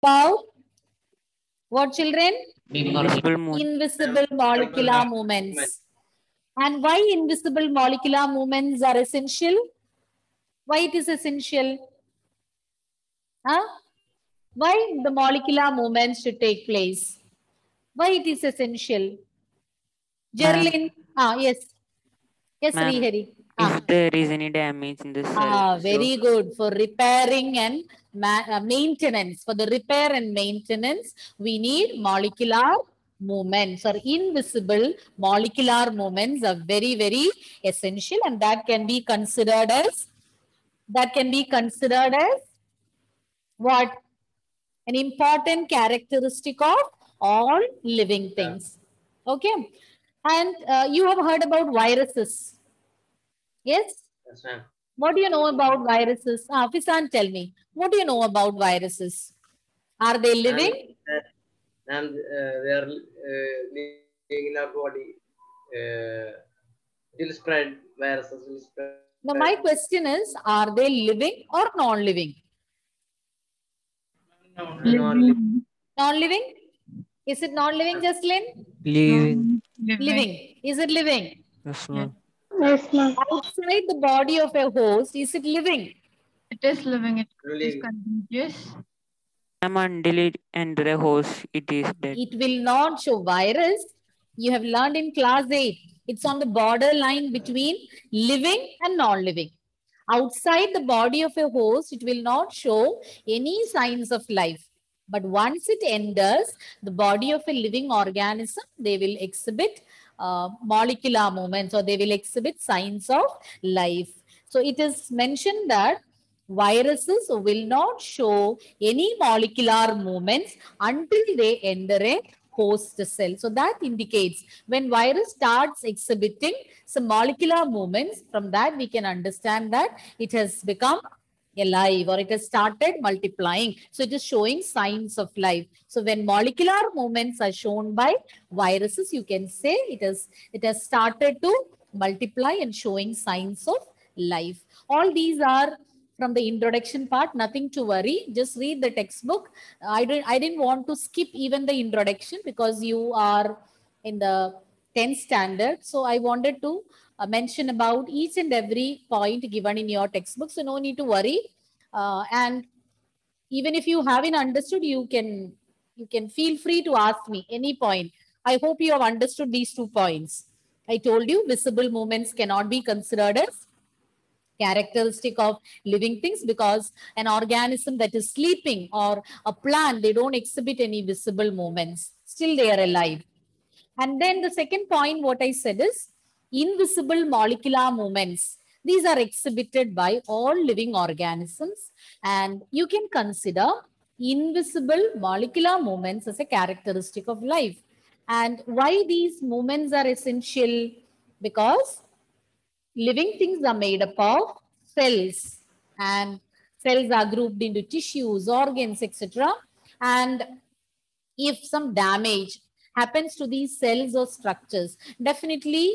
about what, children? Invisible Invisible molecular movements. And why invisible molecular movements are essential? Why it is essential? Huh? Why the molecular movements should take place? Why it is essential? Ma'am, Gerlin? Yes. Yes, ma'am, Srihari. if there is any damage in the cell, Very good. For repairing and maintenance. For the repair and maintenance, we need molecular movements or invisible molecular movements are very, very essential, and that can be considered as what? An important characteristic of all living things. Okay. And you have heard about viruses. Yes? Yes, ma'am. What do you know about viruses? Fisan, tell me. What do you know about viruses? Are they living? And they are living in our body. Will spread viruses. Will spread. Now, my question is, are they living or non-living? Living. Non-living? Is it non-living, Jaslyn? living. Living. Is it living? Yes, ma'am. Yes, ma'am. Outside the body of a host, is it living? It is living. It is Living. contagious. I'm until and the host, it is dead. It will not show virus. You have learned in class 8. It's on the borderline between living and non-living. Outside the body of a host, it will not show any signs of life. But once it enters the body of a living organism, they will exhibit molecular movements, or they will exhibit signs of life. So it is mentioned that viruses will not show any molecular movements until they enter a host cell. So that indicates when virus starts exhibiting some molecular movements, from that we can understand that it has become alive or it has started multiplying. So it is showing signs of life. So when molecular movements are shown by viruses, you can say it has started to multiply and showing signs of life. All these are from the introduction part, nothing to worry. Just read the textbook. I didn't want to skip even the introduction because you are in the 10th standard. So I wanted to mention about each and every point given in your textbook. So no need to worry. And even if you haven't understood, you can feel free to ask me any point. I hope you have understood these 2 points. I told you visible movements cannot be considered as characteristic of living things because an organism that is sleeping or a plant, they don't exhibit any visible movements. Still they are alive. And then the second point, what I said is invisible molecular movements. These are exhibited by all living organisms, and you can consider invisible molecular movements as a characteristic of life. And why these movements are essential? Because living things are made up of cells, and cells are grouped into tissues, organs, etc. And if some damage happens to these cells or structures, definitely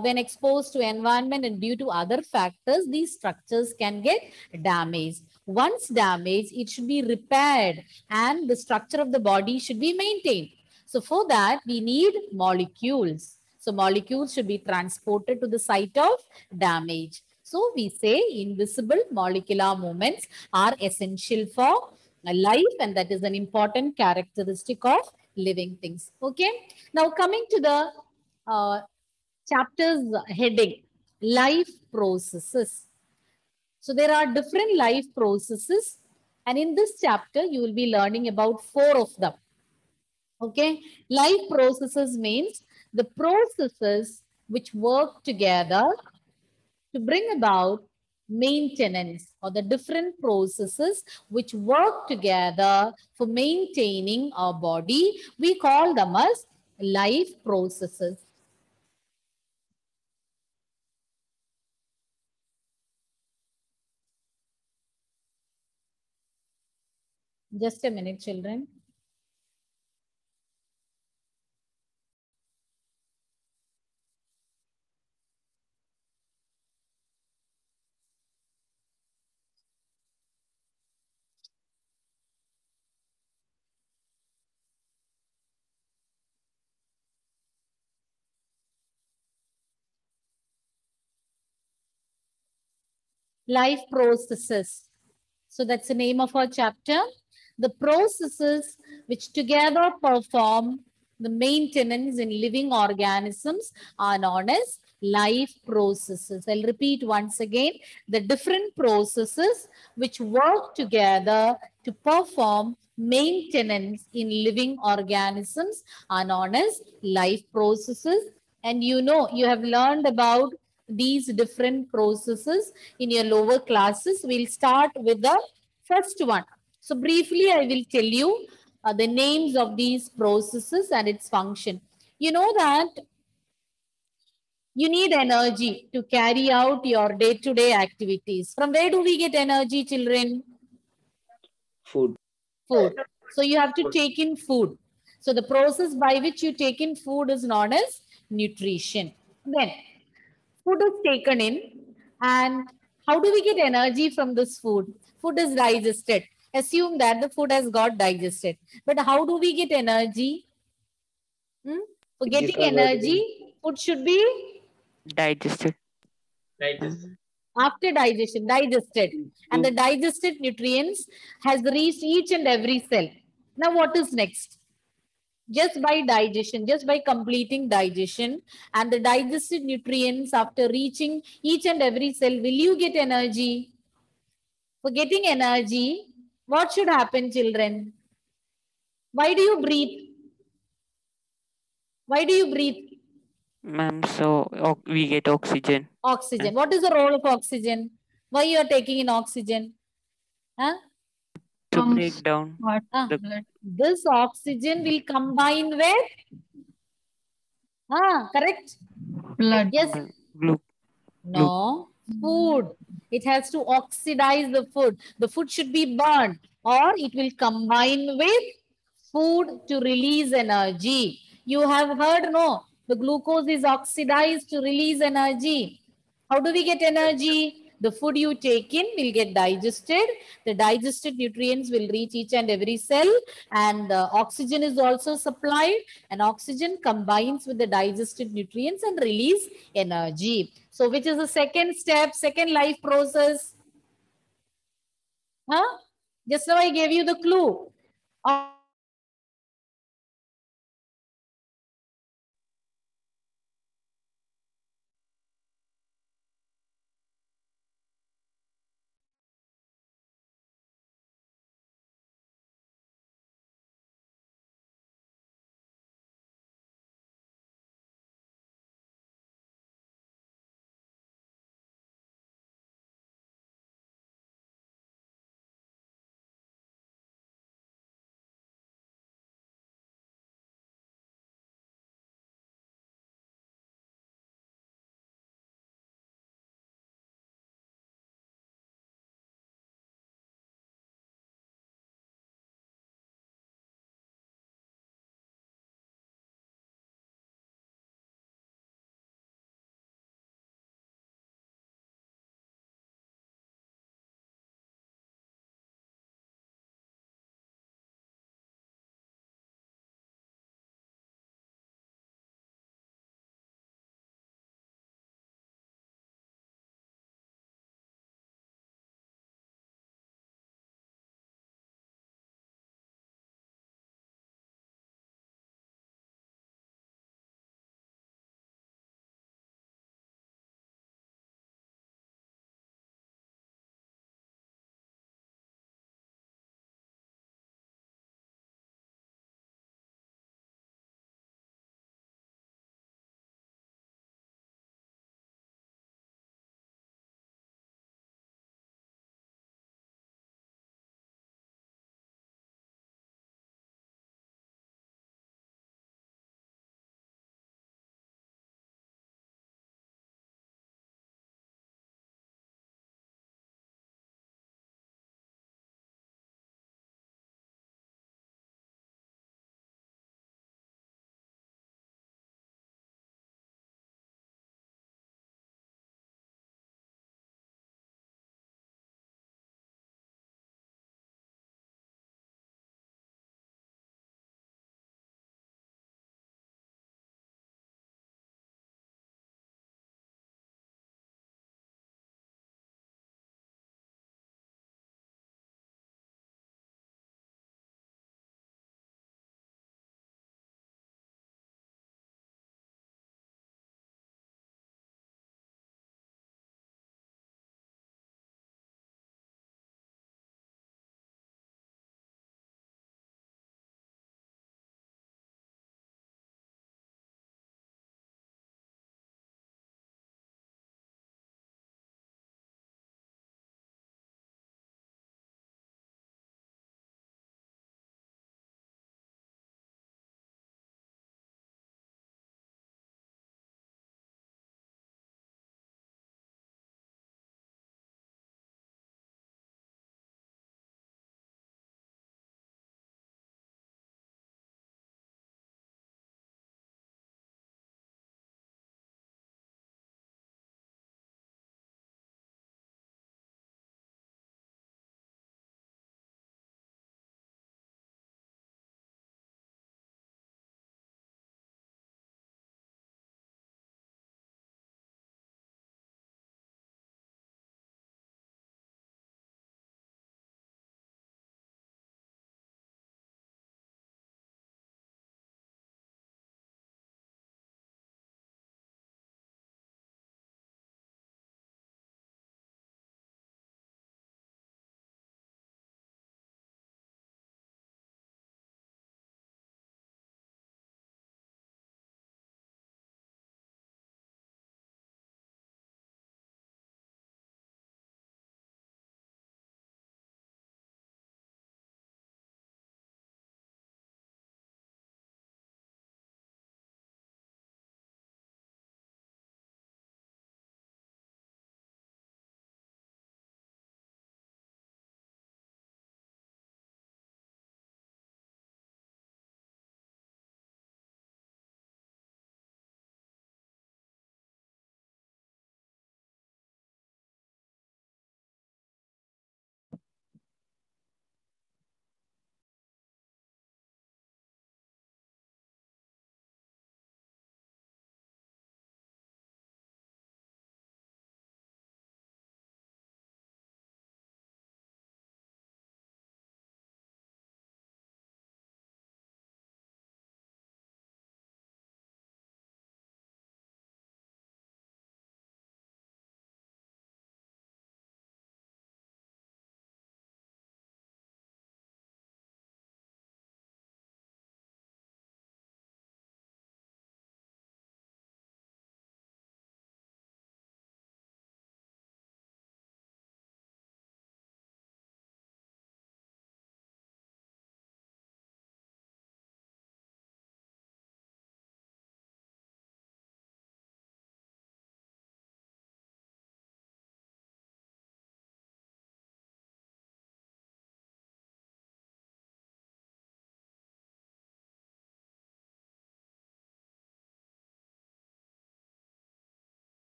when exposed to environment and due to other factors, these structures can get damaged. Once damaged, it should be repaired and the structure of the body should be maintained. So for that, we need molecules. So molecules should be transported to the site of damage. So we say invisible molecular movements are essential for life, and that is an important characteristic of living things. Okay. Now coming to the chapter's heading, life processes. So there are different life processes, and in this chapter you will be learning about 4 of them. Okay. Life processes means the processes which work together to bring about maintenance, or the different processes which work together for maintaining our body. We call them as life processes. Just a minute, children. life processes. So that's the name of our chapter. The processes which together perform the maintenance in living organisms are known as life processes. I'll repeat once again, the different processes which work together to perform maintenance in living organisms are known as life processes. And you know, you have learned about these different processes in your lower classes. We'll start with the first one. So briefly, I will tell you the names of these processes and its function. You know that you need energy to carry out your day-to-day activities. From where do we get energy, children? Food. Food. So you have to take in food. So the process by which you take in food is known as nutrition. Then food is taken in, and how do we get energy from this food? Food is digested. Assume that the food has got digested. But how do we get energy? For It is getting converted energy, food should be Digested. in after digestion, digested. And the digested nutrients has reached each and every cell. Now what is next? Just by digestion, just by completing digestion and the digested nutrients after reaching each and every cell, will you get energy? For getting energy, what should happen, children? Why do you breathe? Why do you breathe? Ma'am, so we get oxygen. Oxygen. What is the role of oxygen? Why you are taking in oxygen? Huh? To Pumps break down water, the blood. This oxygen will combine with, correct? Blood. Yes. glu- No, food. It has to oxidize the food. The food should be burned or it will combine with food to release energy. You have heard, no? The glucose is oxidized to release energy. How do we get energy? The food you take in will get digested. The digested nutrients will reach each and every cell, and oxygen is also supplied, and oxygen combines with the digested nutrients and release energy. So which is the second step, second life process? Huh? Just now I gave you the clue.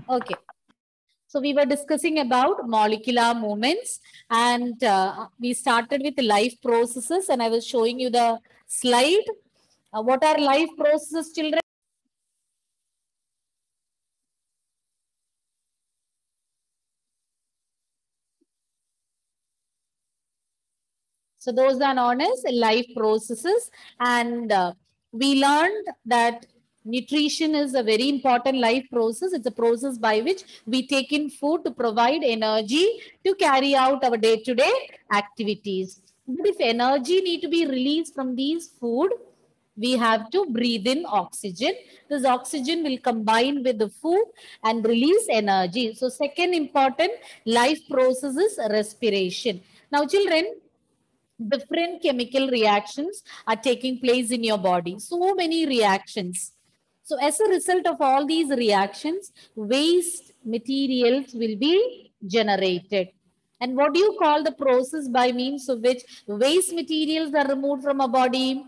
Okay. So we were discussing about molecular movements and we started with life processes and I was showing you the slide. What are life processes, children? So those are known as life processes and we learned that nutrition is a very important life process. It's a process by which we take in food to provide energy to carry out our day-to-day activities. But if energy need to be released from these food, we have to breathe in oxygen. This oxygen will combine with the food and release energy. So second important life process is respiration. Now children, different chemical reactions are taking place in your body. So many reactions. So as a result of all these reactions, waste materials will be generated. And what do you call the process by means of which waste materials are removed from a body?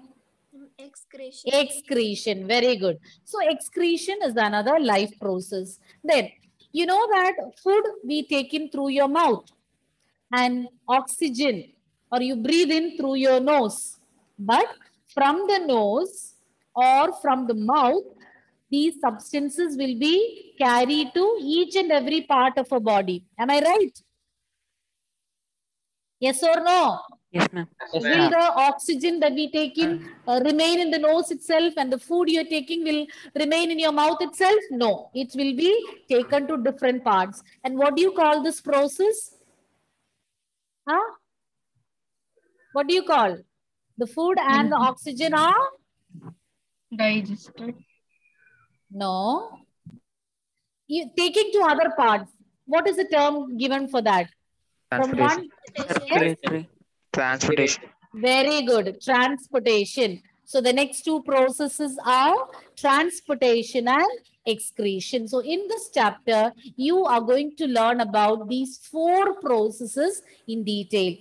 Excretion. Excretion. Very good. So excretion is another life process. Then you know that food we take in through your mouth and oxygen or you breathe in through your nose. But from the nose or from the mouth, these substances will be carried to each and every part of a body. Am I right? Yes or no? Yes, ma'am. Will the oxygen that we take in remain in the nose itself and the food you're taking will remain in your mouth itself? No, it will be taken to different parts. And what do you call this process? Huh? What do you call? The food and the oxygen are? Digested. No. You taking to other parts. What is the term given for that? From one? Yes? Circulatory. Transportation. Very good. Transportation. So the next two processes are transportation and excretion. So in this chapter, you are going to learn about these four processes in detail.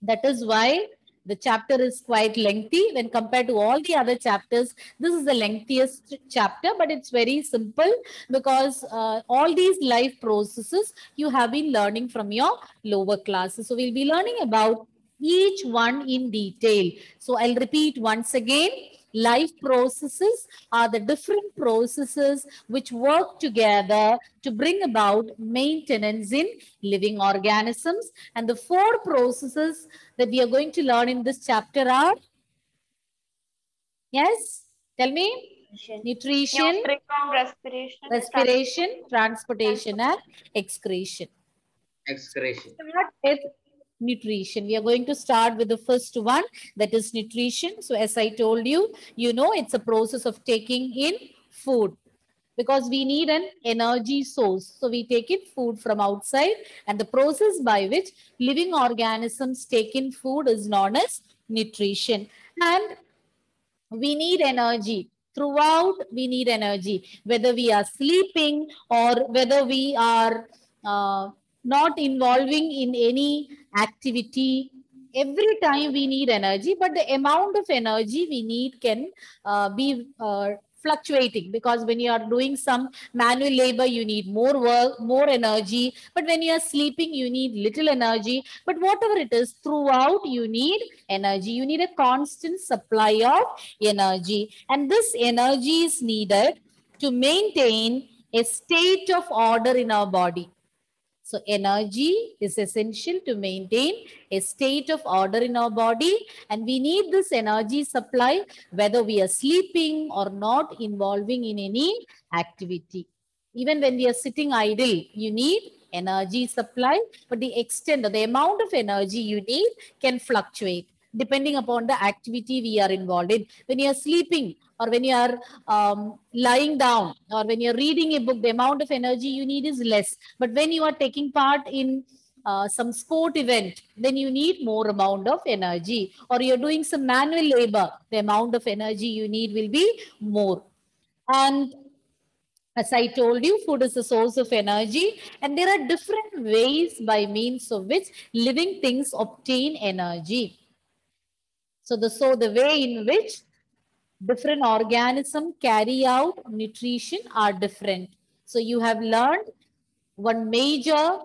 That is why the chapter is quite lengthy when compared to all the other chapters. This is the lengthiest chapter, but it's very simple because all these life processes you have been learning from your lower classes. So we'll be learning about each one in detail. So I'll repeat once again. Life processes are the different processes which work together to bring about maintenance in living organisms. And the four processes that we are going to learn in this chapter are, yes, tell me, nutrition, respiration, transportation, and excretion. Excretion. Start with nutrition. We are going to start with the first one, that is nutrition. So as I told you, you know it's a process of taking in food because we need an energy source. So we take in food from outside and the process by which living organisms take in food is known as nutrition. And we need energy. Throughout, we need energy, whether we are sleeping or whether we are not involving in any activity. Every time we need energy, but the amount of energy we need can be fluctuating because when you are doing some manual labor, you need more work, more energy. But when you are sleeping, you need little energy. But whatever it is, throughout you need energy. You need a constant supply of energy. And this energy is needed to maintain a state of order in our body. So energy is essential to maintain a state of order in our body and we need this energy supply whether we are sleeping or not involving in any activity. Even when we are sitting idle, you need energy supply, but the extent or the amount of energy you need can fluctuate depending upon the activity we are involved in. When you are sleeping or when you are lying down or when you're reading a book, the amount of energy you need is less. But when you are taking part in some sport event, then you need more amount of energy. Or you're doing some manual labor, the amount of energy you need will be more. And as I told you, food is the source of energy and there are different ways by means of which living things obtain energy. So the way in which different organisms carry out nutrition are different. So you have learned one major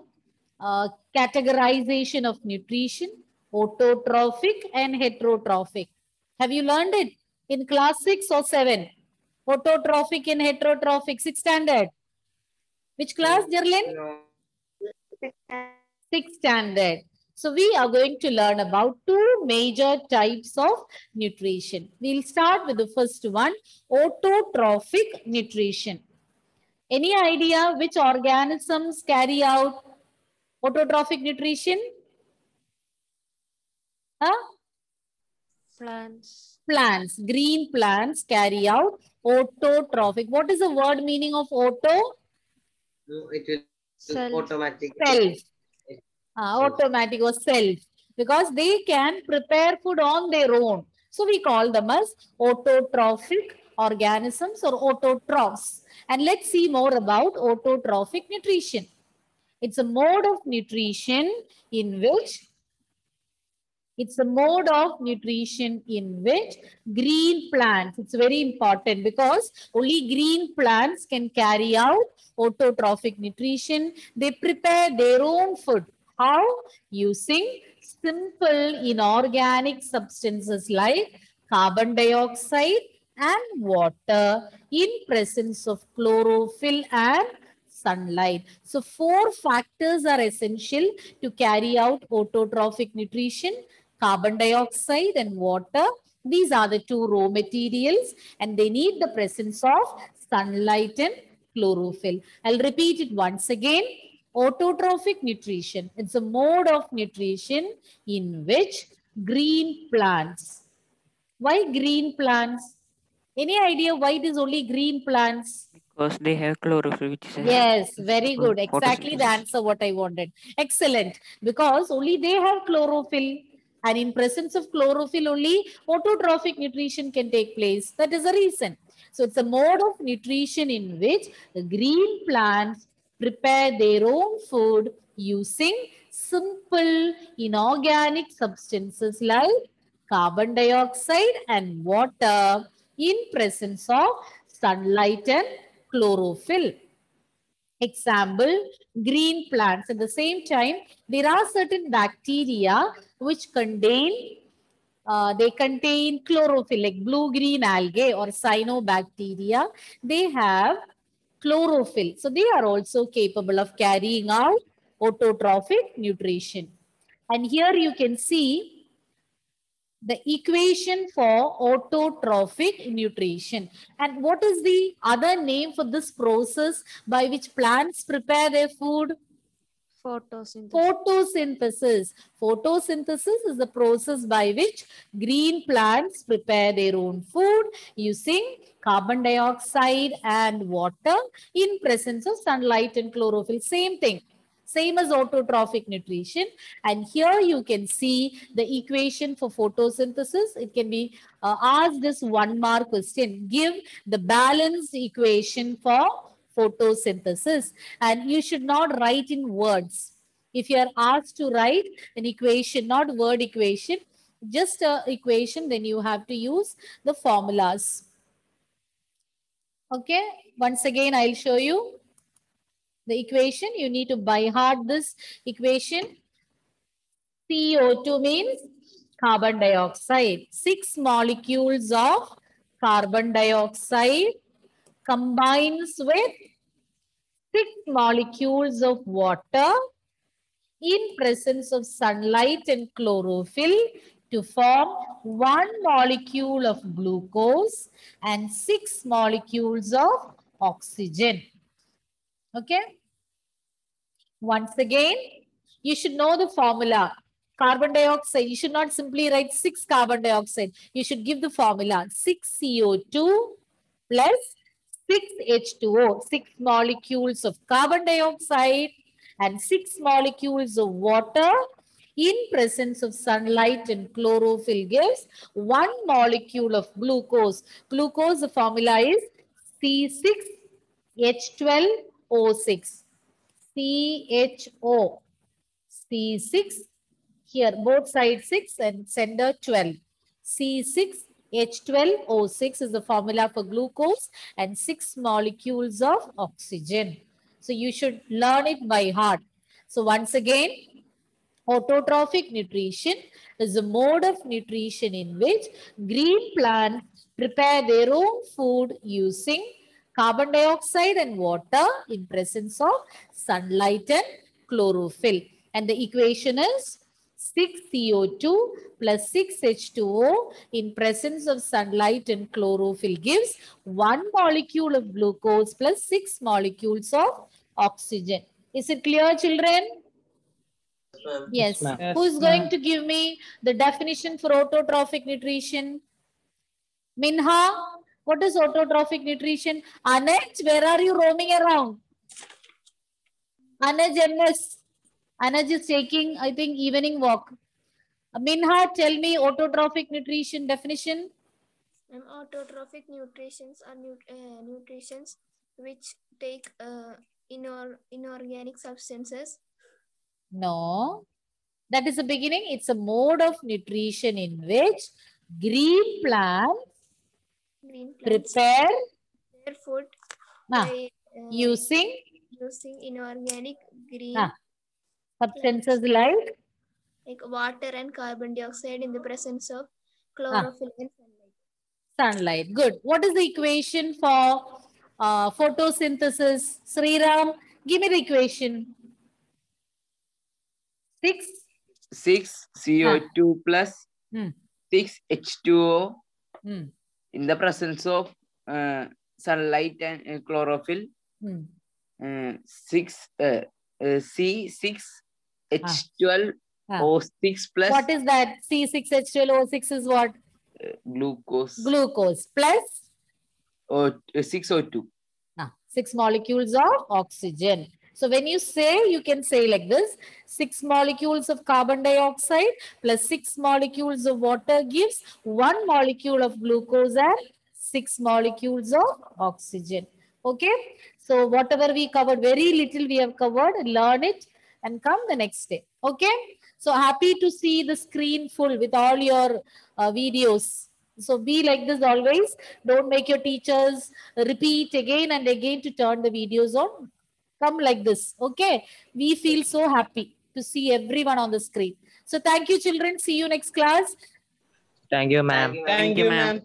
categorization of nutrition, autotrophic and heterotrophic. Have you learned it in class 6 or 7? Autotrophic and heterotrophic, 6th standard. Which class, Jerlin? No. 6th standard. So we are going to learn about two major types of nutrition. We'll start with the first one, autotrophic nutrition. Any idea which organisms carry out autotrophic nutrition? Huh? Plants. Plants, green plants carry out autotrophic. What is the word meaning of auto? No, it will Self. automatic. Self. Automatic or self. Because they can prepare food on their own. So we call them as autotrophic organisms or autotrophs. And let's see more about autotrophic nutrition. It's a mode of nutrition in which green plants, it's very important because only green plants can carry out autotrophic nutrition. They prepare their own food. How? Using simple inorganic substances like carbon dioxide and water in presence of chlorophyll and sunlight. So 4 factors are essential to carry out autotrophic nutrition: carbon dioxide and water. These are the 2 raw materials and they need the presence of sunlight and chlorophyll. I'll repeat it once again. Autotrophic nutrition. It's a mode of nutrition in which green plants. Why green plants? Any idea why it is only green plants? Because they have chlorophyll, which is Yes, very for good. Exactly the photosynthesis. answer what I wanted. Excellent. Because only they have chlorophyll. And in presence of chlorophyll only, autotrophic nutrition can take place. That is the reason. So it's a mode of nutrition in which the green plants prepare their own food using simple inorganic substances like carbon dioxide and water in presence of sunlight and chlorophyll. Example, green plants. At the same time, there are certain bacteria which contain chlorophyll, like blue-green algae or cyanobacteria. They have chlorophyll. So they are also capable of carrying out autotrophic nutrition. And here you can see the equation for autotrophic nutrition. And what is the other name for this process by which plants prepare their food? Photosynthesis. Photosynthesis. Photosynthesis is the process by which green plants prepare their own food using carbon dioxide and water in presence of sunlight and chlorophyll. Same thing. Same as autotrophic nutrition. And here you can see the equation for photosynthesis. It can be asked this 1-mark question. Give the balanced equation for photosynthesis. And you should not write in words. If you are asked to write an equation, not word equation, just an equation, then you have to use the formulas. Okay, once again, I'll show you the equation. You need to by heart this equation. CO2 means carbon dioxide. 6 molecules of carbon dioxide combines with 6 molecules of water in presence of sunlight and chlorophyll to form 1 molecule of glucose and 6 molecules of oxygen. Okay. Once again, you should know the formula. Carbon dioxide, you should not simply write 6 carbon dioxide. You should give the formula 6 CO2 plus 6 H2O, 6 molecules of carbon dioxide and 6 molecules of water in presence of sunlight and chlorophyll gives 1 molecule of glucose. Glucose, the formula is C6H12O6. CHO. C6, here both sides 6 and center 12. C6 H12O6 is the formula for glucose and 6 molecules of oxygen. So you should learn it by heart. So once again, autotrophic nutrition is a mode of nutrition in which green plants prepare their own food using carbon dioxide and water in presence of sunlight and chlorophyll. And the equation is 6CO2 plus 6H2O in presence of sunlight and chlorophyll gives 1 molecule of glucose plus 6 molecules of oxygen. Is it clear, children? Yes. ma'am. Who is going to give me the definition for autotrophic nutrition? Minha, what is autotrophic nutrition? Anuj, where are you roaming around? Anuj MS. Anuj is taking, I think, evening walk. Minha, tell me autotrophic nutrition definition. Autotrophic nutritions are nutritions which take inorganic substances. No. That is the beginning. It's a mode of nutrition in which green plants prepare their food by, by using inorganic green substances like water and carbon dioxide in the presence of chlorophyll and sunlight. Good. What is the equation for photosynthesis? Sriram, give me the equation. 6 CO2 plus 6 H2O in the presence of sunlight and chlorophyll. 6 C6 H12O6 plus. What is that? C6H12O6 is what? Glucose. Glucose plus 6 O2. 6 molecules of oxygen. So when you say, you can say like this, 6 molecules of carbon dioxide plus 6 molecules of water gives 1 molecule of glucose and 6 molecules of oxygen. Okay. So whatever we covered, very little we have covered, learn it and come the next day. Okay. So happy to see the screen full with all your videos. So be like this always. Don't make your teachers repeat again and again to turn the videos on. Come like this. Okay. We feel so happy to see everyone on the screen. So thank you, children. See you next class. Thank you, ma'am. Thank you, ma'am.